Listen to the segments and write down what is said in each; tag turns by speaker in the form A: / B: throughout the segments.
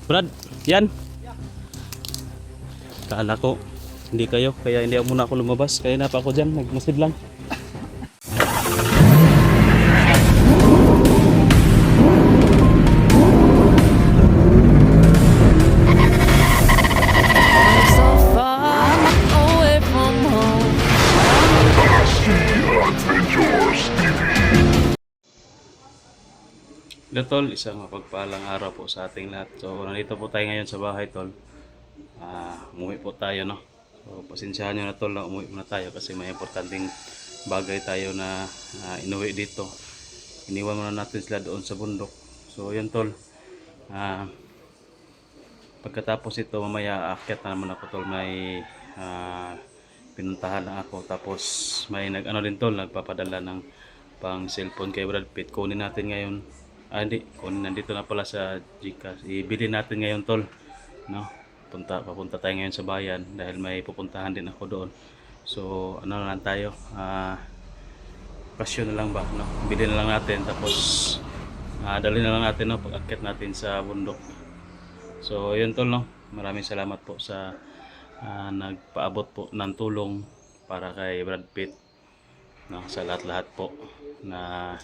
A: Brad, yan. Kala ko hindi kayo, kaya hindi muna ako lumabas. Kaya na pa ako dyan, nagmasid lang.
B: So far away from home.
A: Hello tol, isang mapagpalang araw po sa ating lahat. So nandito po tayo ngayon sa bahay tol. Umuwi po tayo, no. So pasensyahan nyo na tol na umuwi muna tayo kasi may importanteng bagay tayo na inuwi dito. Iniwan muna natin sila doon sa bundok. So yun tol, pagkatapos ito mamaya aakyat na naman ako tol. May pinuntahan na ako, tapos may din tol, nagpapadala ng pang cellphone kay Brad Pitt. Kunin natin ngayon. Hindi, kunin, nandito na pala sa GCash. Ibili natin ngayon tol, no. Papunta tayo ngayon sa bayan dahil may pupuntahan din ako doon. So ano na lang tayo, pasyon na lang ba, no. Bili na lang natin, tapos dali na lang natin, no, pag-akyat natin sa bundok. So yun tol, no. Maraming salamat po sa nagpaabot po ng tulong para kay Brad Pitt, no, sa lahat-lahat po na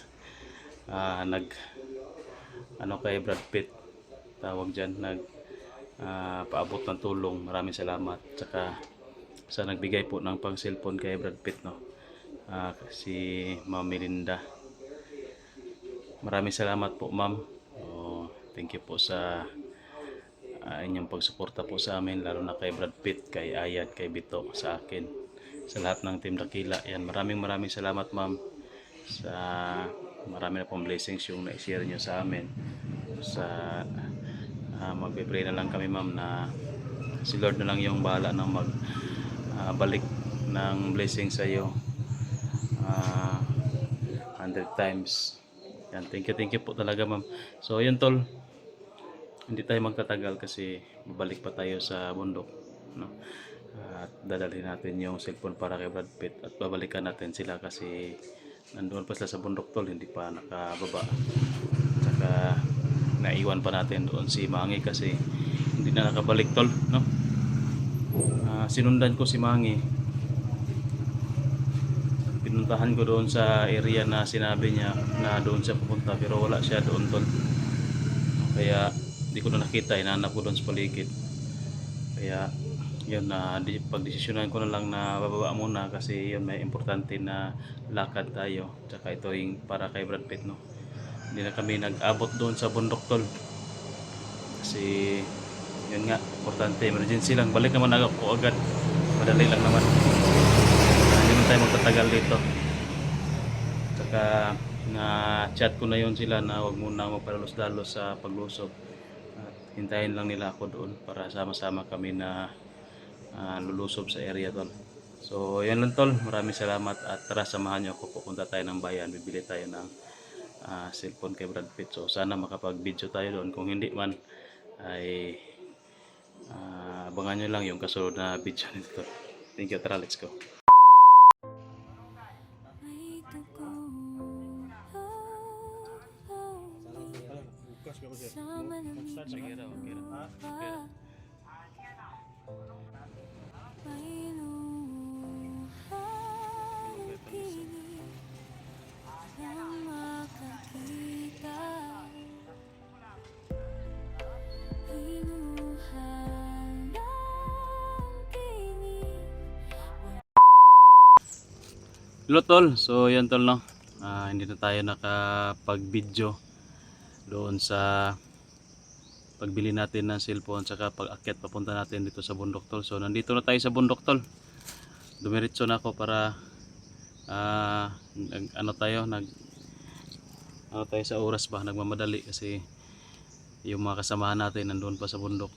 A: kay Brad Pitt, tawag dyan, paabot ng tulong. Maraming salamat. Tsaka sa nagbigay po ng pang cellphone kay Brad Pitt, no, si Ma'am Melinda. Maraming salamat po ma'am. Thank you po sa inyong pagsuporta po sa amin, lalo na kay Brad Pitt, kay Ayan, kay Bito, sa akin, sa lahat ng Team Dakila. Yan, maraming salamat ma'am, sa marami na pong blessings yung na-share nyo sa amin. Sa magpe-pray na lang kami ma'am na si Lord na lang yung bahala na balik ng blessing sa iyo 100 times. Yan, thank you po talaga ma'am. So yun tol, hindi tayo magtatagal kasi babalik pa tayo sa bundok, no? At dadalhin natin yung cellphone para kay Brad Pitt at babalikan natin sila kasi nandoon pa sila sa bundok tol, hindi pa nakababa. Tsaka naiwan pa natin doon si Mangi kasi hindi na nakabalik tol, no. Sinundan ko si Mangi, pinuntahan ko doon sa area na sinabi niya na doon siya pupunta, pero wala siya doon tol. Kaya hindi ko na nakita, hinanap ko doon sa paligid. Kaya yun, pagdesisyonan ko na lang na bababa muna kasi yun, may importante na lakad tayo. Tsaka ito yung para kay Brad Pitt, no. Hindi na kami nag-abot doon sa bundok tol kasi yun nga, importante, emergency lang. Balik naman ako agad, madali lang naman. Hindi naman tayo magtatagal dito. Tsaka na chat ko na yun sila na wag muna magpadalos-dalos sa paglusog at hintayin lang nila ako doon para sama-sama kami na lulusob sa area tol. So yan lang tol, maraming salamat at tara samahan nyo ako, pupunta tayo ng bayan, bibili tayo ng cellphone kay Brad Pitt. So sana makapag video tayo doon, kung hindi man ay abangan nyo lang yung kasunod na video nito. Thank you, tara let's go.
B: Way to go. Sama na
A: Sige raw, okay raw. Hello tol, so yan tol, no. Hindi na tayo nakapag-video doon sa pagbili natin ng cellphone saka pag-akyat papunta natin dito sa bundok tol. So nandito na tayo sa bundok tol. Dumiretso na ako para ano tayo sa oras ba, nagmamadali kasi yung mga kasamahan natin nandoon pa sa bundok.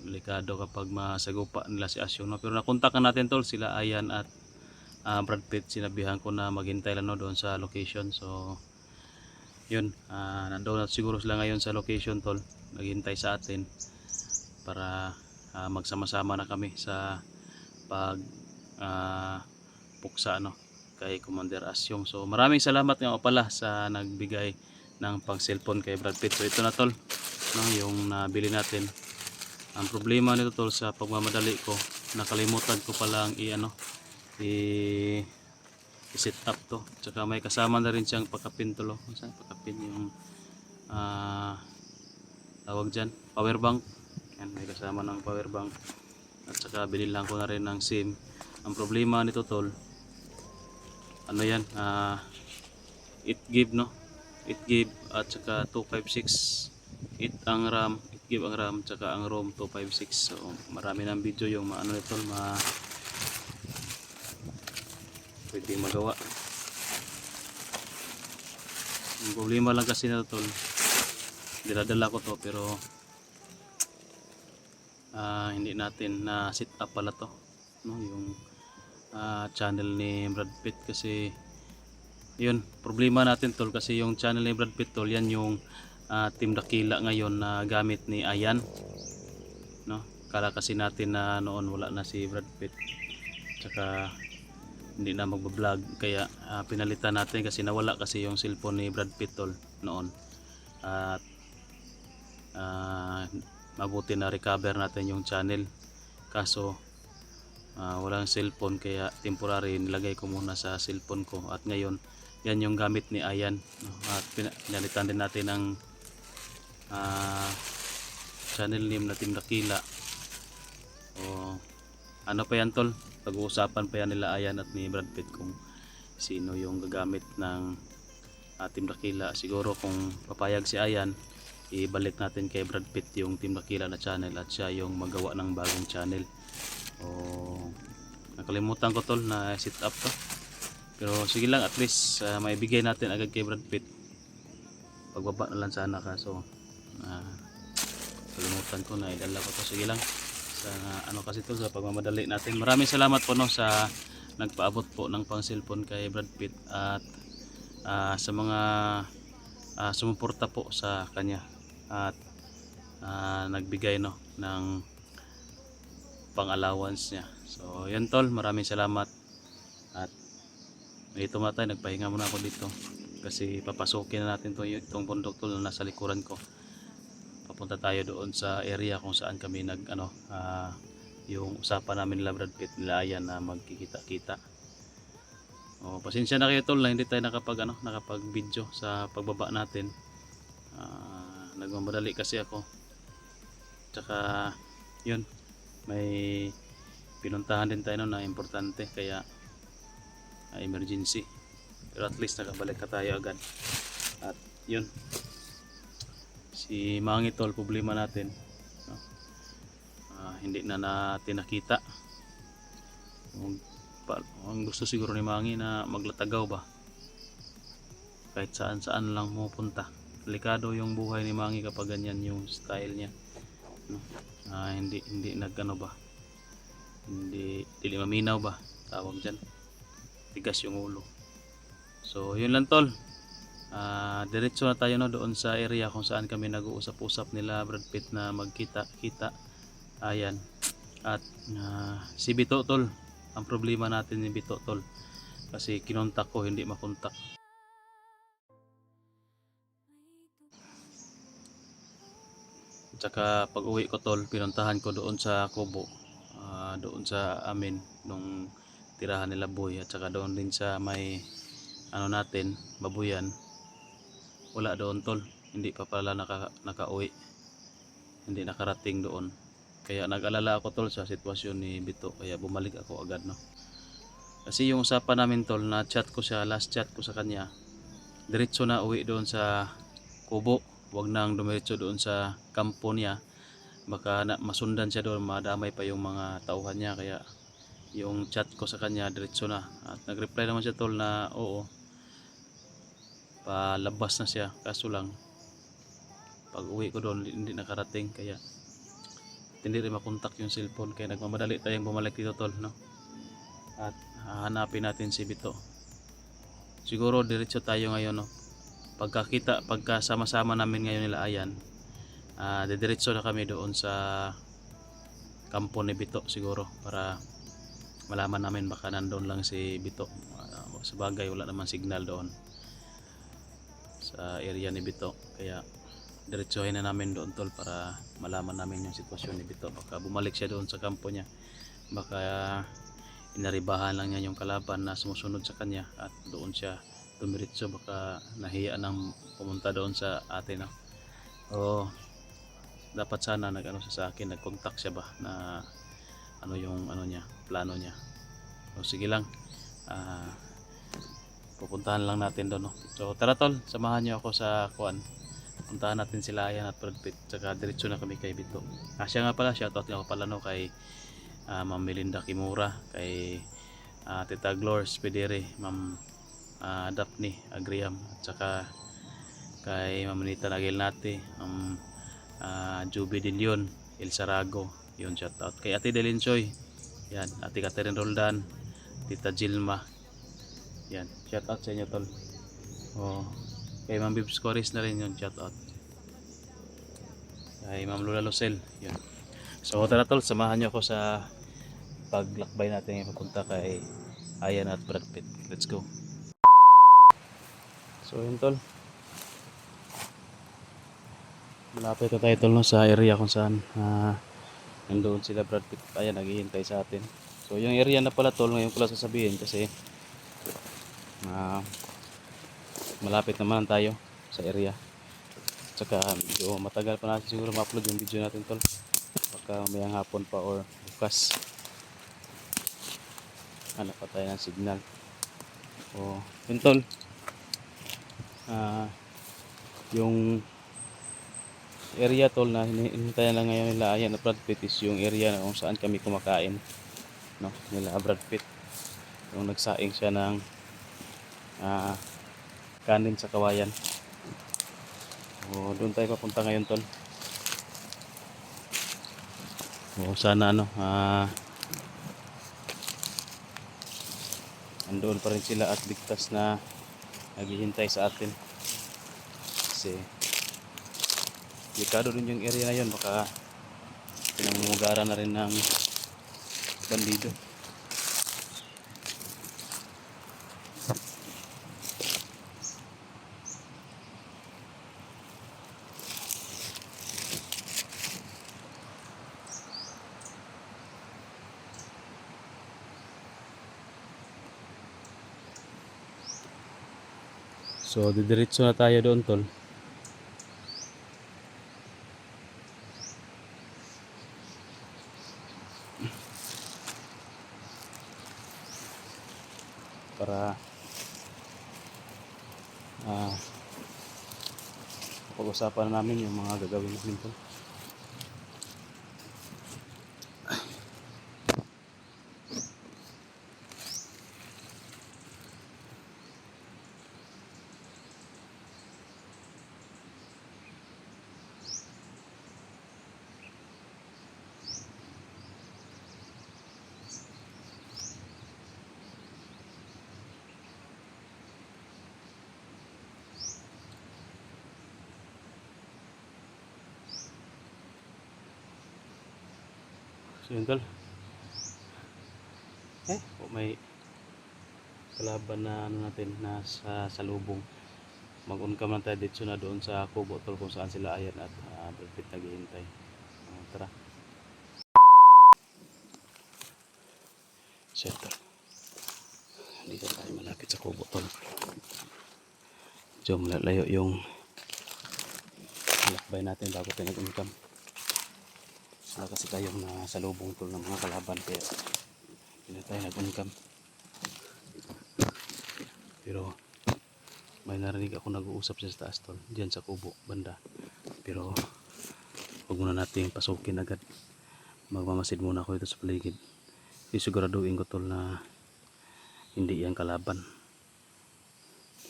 A: Delikado kapag masagupa nila si Asyong, no? Pero nakontakan natin tol sila Ayan at Brad Pitt. Sinabihan ko na maghintay lang, no, doon sa location. So yun, nandoon na siguro sila ngayon sa location tol, naghintay sa atin para magsama-sama na kami sa pag puksa, no, kay Commander Asyong. So maraming salamat nga pala sa nagbigay ng pang cellphone kay Brad Pitt. So ito na tol, no, yung nabili natin. Ang problema nito tol, sa pagmamadali ko, nakalimutan ko palang i-set up to. Tsaka may kasama na rin siyang pakapin tol. Saan pakapin yung tawag dyan, power bank. Yan, may kasama ng power bank. At saka binilang ko na rin ng SIM. Ang problema nito tol, ano yan, 8 GB no, 8 GB at saka 256, 8 ang RAM, 8 GB ang RAM, tsaka ang ROM 256. So marami ng video yung nito, pwede magawa. Ang problema lang kasi na tol, dinadala ko to pero hindi natin na set up pala to, no, yung channel ni Brad Pitt. Kasi yun, problema natin tol, kasi yung channel ni Brad Pitt tol, yan yung Team Dakila ngayon na gamit ni Ayan, no. Kala kasi natin na noon wala na si Brad Pitt, tsaka hindi na magbablog, kaya pinalitan natin kasi nawala kasi yung cellphone ni Brad Pitt tol noon. At mabuti na recover natin yung channel, kaso walang cellphone, kaya temporary nilagay ko muna sa cellphone ko. At ngayon yan yung gamit ni Ayan, no? At pinalitan din natin ang channel name na Team Dakila. O ano pa yan tol, pag-uusapan pa yan nila Ayan at ni Brad Pitt kung sino yung gagamit ng Team Dakila. Siguro kung papayag si Ayan, ibalik natin kay Brad Pitt yung Team Dakila na channel at siya yung magawa ng bagong channel. Nakalimutan ko tol na set up to, pero sige lang, at least maibigay natin agad kay Brad Pitt. Pagbaba na lang sana, kaso kalimutan ko na idala ko to. Sige lang, sa kasi to, sa pagmamadali natin. Maraming salamat po no sa nagpaabot po ng pang cellphone kay Brad Pitt, at sa mga sumuporta po sa kanya at nagbigay no ng pang allowance niya. So yan tol, maraming salamat. At ito muna tayo, nagpahinga muna ako dito kasi papasukin na natin itong bundok tol na nasa likuran ko. Papunta tayo doon sa area kung saan kami yung usapan namin nila Brad Pitt, nila Ayan na magkikita-kita. Pasensya na kayo tol na hindi tayo nakapag video sa pagbaba natin. Nagmamadali kasi ako, tsaka yun, may pinuntahan din tayo na importante, kaya emergency, pero at least nakabalik ka tayo agad. At yun, si Mangi tol, problema natin, no? Hindi na natin nakita. Ang gusto siguro ni Mangi na maglatagaw ba, kahit saan saan lang pupunta. Delikado yung buhay ni Mangi kapag ganyan yung style niya, no? Hindi ba, hindi maminaw ba tawag dyan, tigas yung ulo. So yun lang tol, diretso na tayo no doon sa area kung saan kami nag-uusap-usap nila Brad Pitt na magkita-kita. Ayan, at si Bito tol, ang problema natin ni Bito tol, kasi kinontak ko hindi makontak. Tsaka pag uwi ko tol, pinuntahan ko doon sa Kubo, doon sa amin nung tirahan nila Boy, at saka doon din sa may natin Babuyan. Wala doon tol, hindi pa pala nakauwi, hindi nakarating doon. Kaya nag-alala ako tol sa sitwasyon ni Bito, kaya bumalik ako agad no. Kasi yung usapan namin tol, na chat ko siya, last chat ko sa kanya, diretso na uwi doon sa Kubo, wag nang dumiretso doon sa kampo niya, baka masundan siya doon, madamay pa yung mga tauhan niya. Kaya yung chat ko sa kanya diretso na, at nag-reply naman siya tol na oo, palabas na siya, kaso lang pag uwi ko doon hindi nakarating, kaya hindi rin makontak yung cellphone, kaya nagmamadali tayong bumalik dito tol no. At hanapin natin si Bito. Siguro diretso tayo ngayon no, pagka sama-sama namin ngayon nila Ayan, didiretso na kami doon sa kampo ni Bito siguro, para malaman namin baka nandoon lang si Bito. Sabagay wala naman signal doon sa area ni Bito, kaya diretsuhin na namin doon tol para malaman namin yung sitwasyon ni Bito. Baka bumalik siya doon sa kampo niya, baka inaribahan lang niya yung kalaban na sumusunod sa kanya at doon siya dumiretso, baka nahiya nang pumunta doon sa atin, no? O dapat sana nag-ano siya sa akin, nag-contact siya ba na ano yung ano niya, plano niya. O sige lang, ah, pupuntahan lang natin doon, no? So tara tol, samahan niyo ako sa kuan. Puntahan natin sila Ayan at Brad Pitt, tsaka diretso na kami kay Bito. Siya nga pala, shoutout nga ako pala, no, kay Ma'am Melinda Kimura, kay Tita Glor Spedere, Ma'am Daphne Agriam, at saka kay Ma'am Anita Nagilnati, Ma'am Juby De Leon, El Sarago, yun, shoutout. Kay Ate Delinsoy, yan, Ate Catherine Roldan, Tita Gilma, yan, shoutout sa inyo tol. Oh, kay Ma'am Bibs Coris na rin yun, shoutout. Kay Ma'am Lola Lucel, yun. So tara tol, samahan nyo ako sa paglakbay natin yung papunta kay Ayan at Brad Pitt. Let's go. So yun tol, malapit na tayo tol, no, sa area kung saan nandoon sila Brad Pitt at Ayan naghihintay sa atin. So yung area na pala tol, ngayon ko lang sasabihin kasi malapit naman tayo sa area. Tsaka medyo matagal pa natin siguro ma-upload yung video natin tol, baka mayang hapon pa or bukas. Hanap pa tayo ng signal. O yun tol, yung area tol na hinintayan lang ngayon nila Ayan at Brad Pitt is yung area na kung saan kami kumakain, no, nila Brad Pitt. Yung nagsaing siya ng kanin sa kawayan. O doon tayo papunta ngayon tol. O sana ano, andoon pa rin sila at ligtas na naghihintay sa atin. Kasi delikado rin yung area na yun, baka pinamumugaran na rin ng bandido. So didiretso na tayo doon tol. Para pag-usapan na namin yung mga gagawin namin tol. So yun tol, may kalaban na ano natin na sa salubong. Mag-uncam lang tayo dito na doon sa kubo tol, kung saan sila Ayan at Brad Pitt naghihintay. Tara. So tol, dito tayo malapit sa kubo tol. Medyo malalayo yung lakbay natin bago tayo nag-uncam. Wala kasi tayong nasa lubong tol ng mga kalaban, kaya hindi na tayo nag-uncam. Pero may narinig ako nag-uusap siya sa taas tol, dyan sa kubo banda. Pero huwag muna nating pasukin agad, magmamasid muna ako dito sa paligid. Isiguraduhin ko tol na hindi yan kalaban.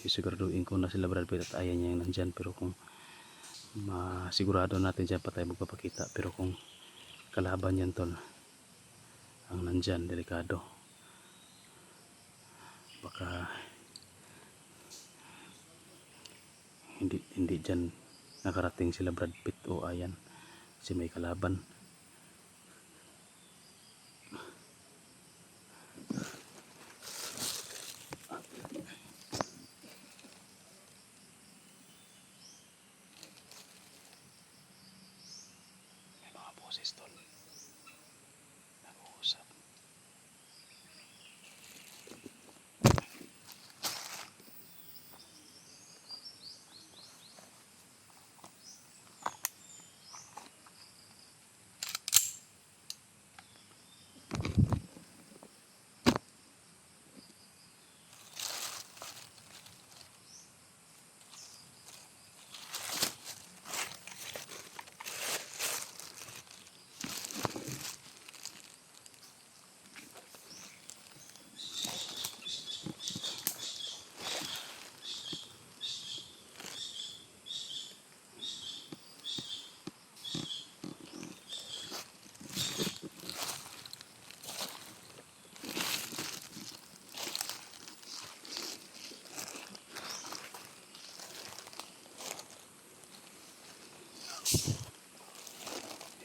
A: Isiguraduhin ko na sila Brad Pitt at Ayan niya yung nandyan. Pero kung masigurado natin dyan pa tayo magpapakita. Pero kung kalaban yan tol ang nandyan, delikado, baka hindi dyan nakarating sila Brad Pitt o Ayan kasi may kalaban. boses tol. Nag-uusap.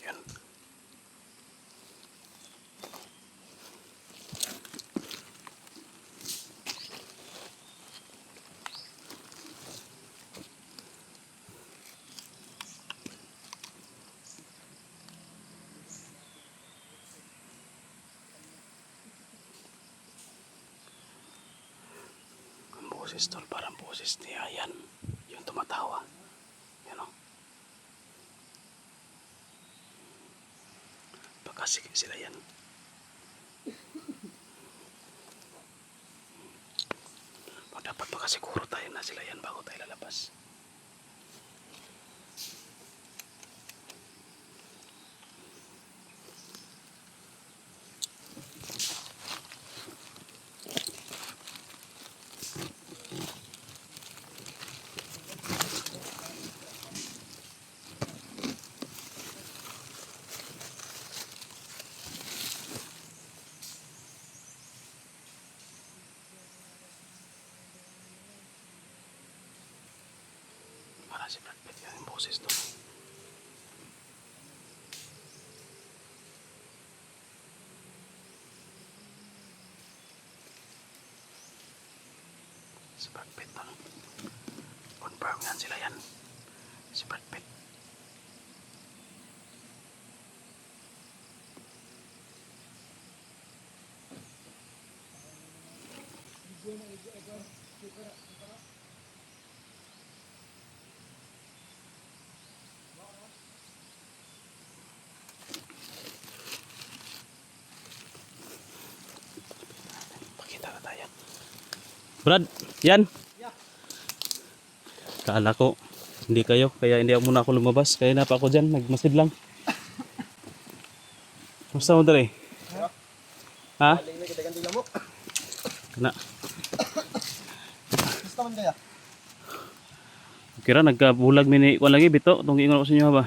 A: Yan. Ang boses tol, parang boses ni Ayan. Yung tumatawa. Yan o. Baka sila yan. Dapat baka siguro tayo na sila yan bago tayo lalabas. Para si Brad Pitt yan yung boses doon. Si Brad Pitt doon. Confirm yan sila yan. Si Brad Pitt. Pakita na tayo. Brad, yan. Kala ko hindi kayo, kaya hindi muna ako lumabas. Kaya na pa ako dyan, nagmasid lang. Musta mo dali? Ha? Na.
C: Gusto man kaya?
A: Kira nagkabulag mini ko lagi bito, tong ingon ko sa inyo ba?